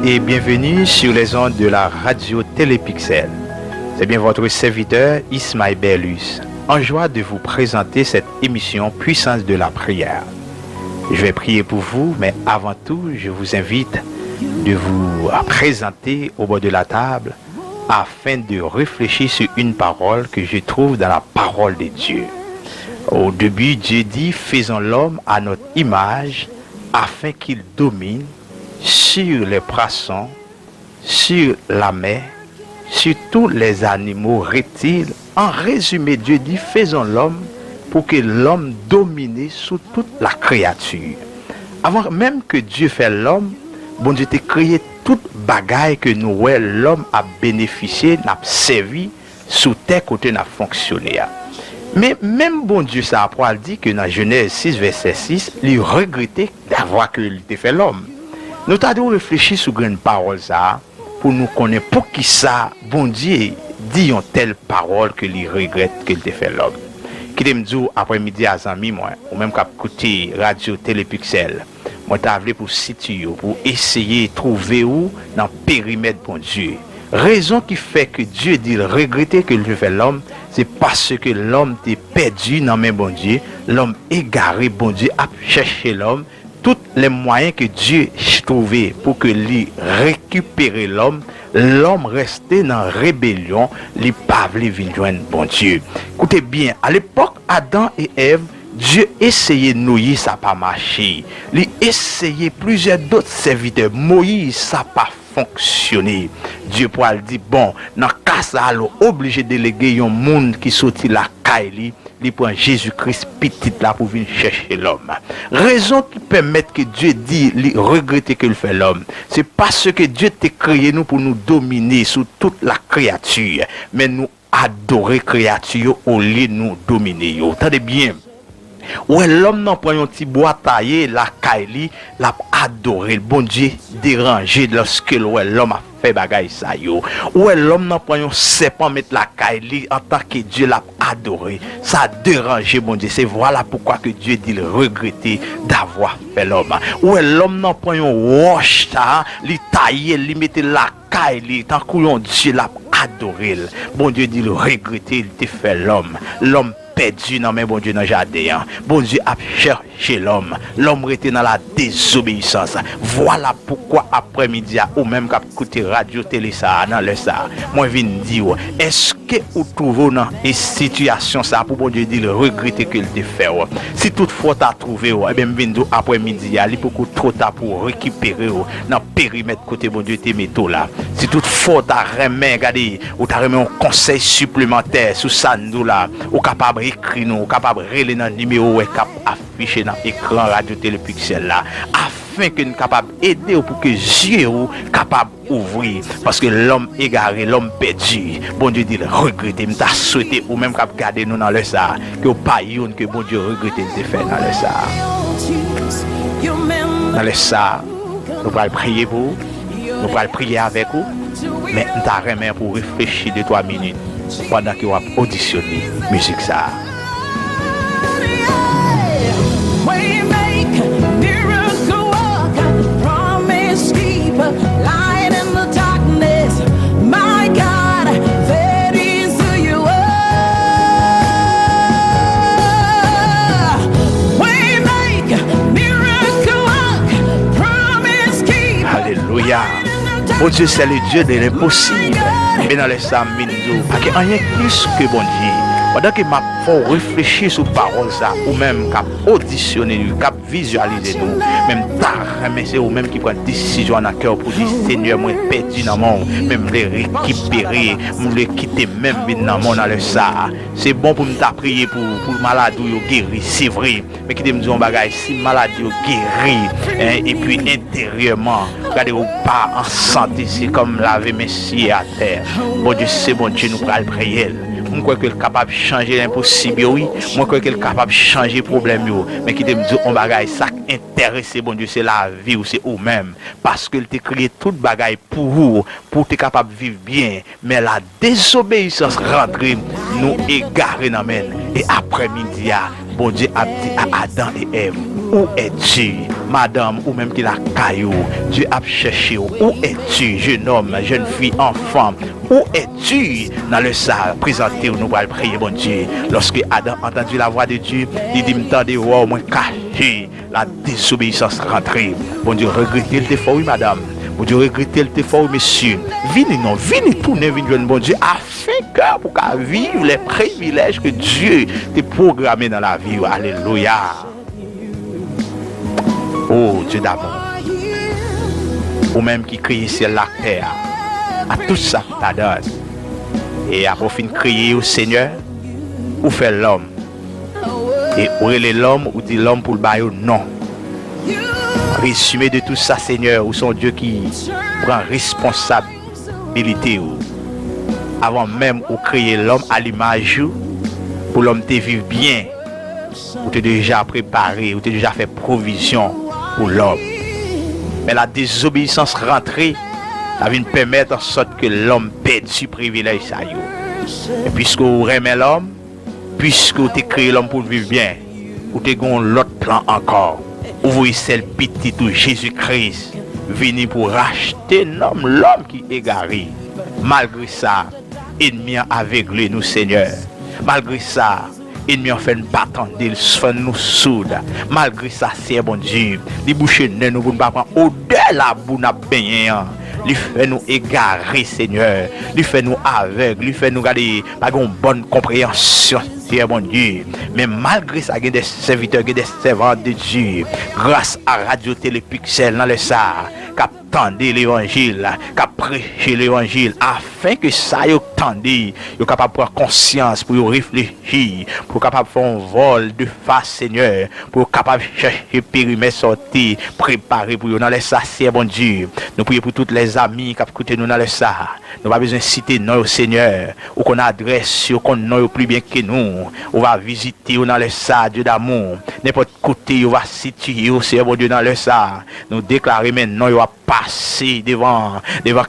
et bienvenue sur les ondes de la radio Télépixel. C'est bien votre serviteur Ismaël Berlus, en joie de vous présenter cette émission Puissance de la prière. Je vais prier pour vous, mais avant tout, je vous invite de vous présenter au bord de la table afin de réfléchir sur une parole que je trouve dans la parole de Dieu. Au début, Dieu dit, faisons l'homme à notre image afin qu'il domine sur les poissons, sur la mer, sur tous les animaux reptiles. En résumé, Dieu dit, faisons l'homme pour que l'homme domine sur toute la créature. Avant même que Dieu fait l'homme, bon Dieu t'a créé toute bagaille que nous, ouais, l'homme a bénéficié, n'a servi, sous terre côté n'a fonctionné. Mais même bon Dieu, ça a dit que dans Genèse 6, verset 6, il regrettait d'avoir fait l'homme. Nous avons réfléchi sur une parole ça pour nous connaître pour qui ça, bon Dieu, dit une telle parole que il regrette qu'il ait fait l'homme. Qui me dit après-midi à Zami, moi, ou même qu'à écouter Radio Télépixel, moi t'ai appelé pour situer, pour essayer de trouver où dans le périmètre bon Dieu. Raison qui fait que Dieu dit regretter que Dieu fait l'homme, c'est parce que l'homme est perdu dans mes bon Dieu, l'homme égaré, bon Dieu a cherché l'homme. Tous les moyens que Dieu a trouvé pour que lui récupérer l'homme restait dans la rébellion, il pas voulu venir joindre bon Dieu. Écoutez bien, à l'époque, Adam et Ève, Dieu essayait de nouiller, ça n'a pas marché. Il essayait plusieurs d'autres serviteurs. Moïse, ça n'a pas fonctionné. Dieu pourrait dire, bon, dans le cas ça, obligé de déléguer un monde qui sortit la caille. Il prend Jésus-Christ petit là pour venir chercher l'homme. Raison qui permet que Dieu dit regretter qu'il fait l'homme, c'est parce que Dieu t'a créé nous pour nous dominer sur toute la créature, mais nous adorer créature au lieu de nous dominer. Entendez bien. Ouais, l'homme n'a pas un petit bois taillé, la caille, l'a adoré, le bon Dieu dérangé lorsque l'homme a fait bagaille ça yo. Ouais, l'homme n'a pas un serpent mettre la caille en tant que Dieu l'a adoré. Ça a dérangé bon Dieu. C'est voilà pourquoi que Dieu dit le regretter d'avoir fait l'homme. Ouais, l'homme n'a pas un roche ça, li taillé, li mettait la caille, tant que Dieu l'a adoré. Bon Dieu dit le regretter, il t'a fait l'homme. L'homme perdu dans mes bon Dieu dans le jardin. Bon Dieu a cherché l'homme. L'homme était dans la désobéissance. Voilà pourquoi après-midi ou même quand écouter radio télé ça dans le ça. Moi viens dire est-ce que vous trouvez dans une situation ça pour bon Dieu dire le regretter qu'il te fait. Si toutefois tu as trouvé et bien viens après-midi il est beaucoup trop tard pour récupérer dans périmètre côté bon Dieu te metto là. Si toutefois tu as remis regardez ou tu as remis un conseil supplémentaire sur ça nous là ou capable écrire nous capable reler dans numéro cap affiché dans écran radio Télépixel là afin que nous capable aider pour que yeux capable ouvrir parce que l'homme égaré l'homme perdu bon Dieu dit regretter m'ta souhaité ou même cap garder nous dans le ça que pas yon que bon Dieu regretter de faire dans le ça nous allons prier pour nous allons prier avec vous mais m'ta remet pour réfléchir 2-3 minutes pendant que vous auditionnez musique ça. Alléluia. Bon Dieu, c'est le Dieu de l'impossible. Mais dans les samedis, parce qu'il n'y a rien plus que bon Dieu. Pendant que m'a faut réfléchir sur parole ça ou même cap auditionner, cap visualiser nous, même tard, mais c'est ou même qui prend décision dans cœur pour dire Seigneur moi perdu dans mon même les récupérer, me les quitter même dans mon dans le ça. C'est bon pour me prier pour maladie yo guéri, c'est vrai. Mais qui me dit un bagage si maladie yo guéri et puis intérieurement, regardez ou pas en santé, c'est comme laver mes pieds à terre. Bon Dieu, c'est bon Dieu nous pral prier. Moi crois qu'elle est capable de changer l'impossible oui, moi crois qu'elle est capable de changer problème yo, mais qui te me dit on bagaille ça intéressé bon Dieu c'est la vie ou c'est ou même parce que il t'a créé toute bagaille pour vous pour être capable de vivre bien, mais la désobéissance rentre nous égarer dans men et après-midi bon Dieu a dit à Adam et Ève, où es-tu? Madame, ou même qui la caillou, Dieu a cherché, où es-tu, jeune homme, jeune fille, enfant, où es-tu? Dans le salle, présenté, nous allons prier, bon Dieu. Lorsque Adam a entendu la voix de Dieu, il dit, m'tendez, wow, moi caché, la désobéissance rentrée. Bon Dieu, regrettez le défaut, oui, madame. Bon Dieu, regrettez le défaut, monsieur. Venez, non, venez tourner, venez, bon Dieu, afin que pour qu'à vivre les privilèges que Dieu t'a programmé dans la vie. Alléluia. Oh, Dieu d'amour. Ou même qui crie sur la terre, à tout ça, ta donne. Et après fin crier au Seigneur, ou fait l'homme. Et où est l'homme, ou dit l'homme pour le bail, non. Résumé de tout ça, Seigneur, ou son Dieu qui prend responsabilité. Avant même ou créer l'homme à l'image, pour l'homme te vivre bien, ou te déjà préparé, ou te déjà fait provision pour l'homme. Mais la désobéissance rentrée, ça vient permettre en sorte que l'homme perde ce privilège. Ça y est. Et puisque vous aimez l'homme, puisque vous avez créé l'homme pour vivre bien, vous avez l'autre plan encore. Vous voyez celle petite où Jésus-Christ venu pour racheter l'homme qui est égaré. Malgré ça, ennemi aveuglé nous, Seigneur. Malgré ça, ennemi en fait pas attendre, il fait nous sourds. Malgré ça, c'est bon Dieu. Les boucher nous pour ne pas prendre au-delà bout n'a baigné. Il fait nous égarer, Seigneur. Il fait nous aveugles. Il fait nous garder pas une bonne compréhension. C'est bon Dieu. Mais malgré ça, il y a des serviteurs, il y a des servantes de Dieu. Grâce à Radio Télépixel dans le SAR, qui attendent l'évangile, qui prêché l'évangile, afin que ça y attendez, vous capable de prendre conscience, pour réfléchir, pour capable de faire un vol de face, Seigneur, pour capable de chercher périmètre sorti, préparer pour vous dans le SAR, c'est bon Dieu. Nous prions pour tous les amis qui écoutent nous dans le SAR. Nous n'avons pas besoin de citer non au Seigneur, ou qu'on adresse, ou qu'on nous plus bien que nous. On va visiter dans le SAR, Dieu d'amour. N'importe côté, on va situer, c'est bon Dieu dans le SAR. Nous déclarer maintenant, on va passer devant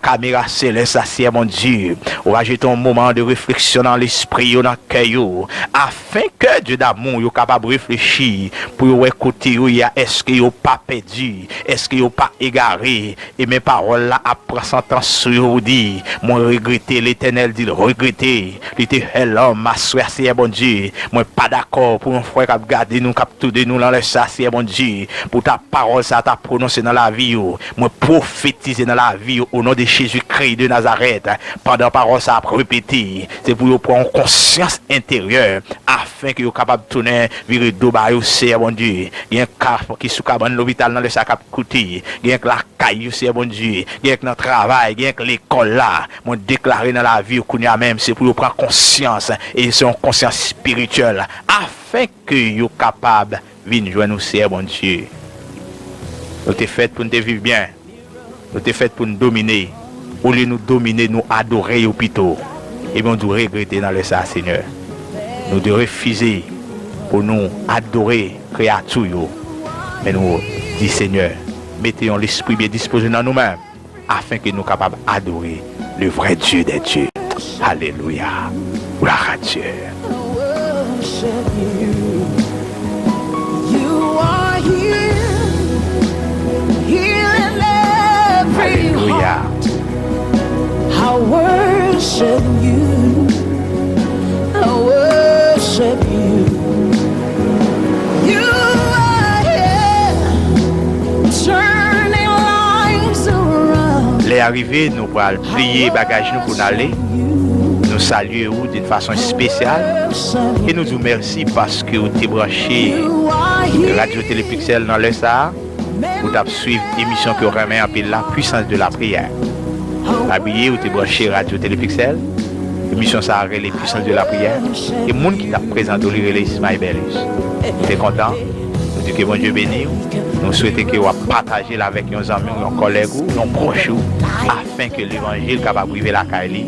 caméra céleste, c'est mon Dieu. On va jeter un moment de réflexion dans l'esprit, dans le cœur, afin que Dieu d'amour soit capable de réfléchir pour écouter, est-ce qu'il n'est pas perdu, est-ce qu'il n'est pas égaré, et mes paroles là, après sentence sur vous dit, moi regretter l'éternel dit, regretter, l'éternel l'homme, ma soeur, c'est bon Dieu, moi pas d'accord pour un frère qui a gardé nous, qui a tout de nous dans le ça, c'est bon Dieu, pour ta parole, ça t'a prononcé dans la vie, moi prophétiser dans la vie au nom de Jésus-Christ de Nazareth, pendant parole ça a répété, c'est pour vous prendre conscience intérieure, afin que vous capable de tourner, virer deux barres, c'est bon Dieu, il y a un cas qui sous cabane l'hôpital dans le sac à coûter, il y a la caille, c'est bon Dieu, il y a notre travail, il y a l'école là, moi déclarer dans la vie qu'on y a même, c'est pour vous prendre conscience, et c'est une conscience spirituelle, afin que vous capable de venir joindre nous, c'est bon Dieu. Nous t'es fait pour nous vivre bien. Nous t'es fait pour nous dominer. Au lieu de nous dominer, nous adorer au plutôt. Et bien, nous regretter dans le ça, Seigneur. Nous devons refuser pour nous adorer créature. Mais nous disons, Seigneur, mettons l'esprit bien disposé dans nous-mêmes afin que nous soyons capables d'adorer le vrai Dieu des dieux. Alléluia. Gloire à Dieu. Alléluia. I worship you. I worship you. You are here, turning lives around. Les arrivées, nous allons plier bagages nous pour aller. Nous saluons d'une façon spéciale et nous vous remercions parce que vous êtes branché Radio Télépixel dans le SAR. Vous avez suivi l'émission que vous remet en pile la puissance de la prière. Habillé, vous êtes branché Radio Télépixel. L'émission ça a les puissances de la prière. Et le monde qui t'a présenté au lieu de Ismaël Bellus. Vous êtes content? Nous disons que bon Dieu bénisse. Nous souhaitons que vous partagez avec nos amis, nos collègues, nos proches, afin que l'évangile capable de briver la caille.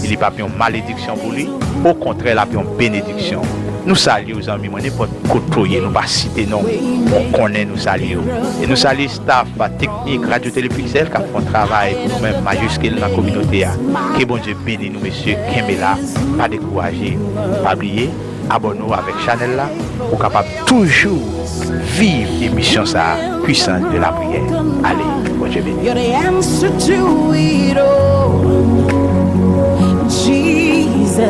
Il n'est pas une malédiction pour lui. Au contraire, il est une bénédiction. Nous saluons aux amis, n'importe côté, nous pas citer non, on connaît nous saluons. Et nous saluons staff technique Radio Télépixel qui font un travail pour nous-mêmes majuscule dans la communauté. Que bon Dieu bénisse nous, messieurs, Kemela, pas décourager, pas oublier, abonne-nous avec Chanel là pour capable toujours vivre l'émission ça, puissance de la prière. Allez, bon Dieu béni. You're the answer to it all, Jesus.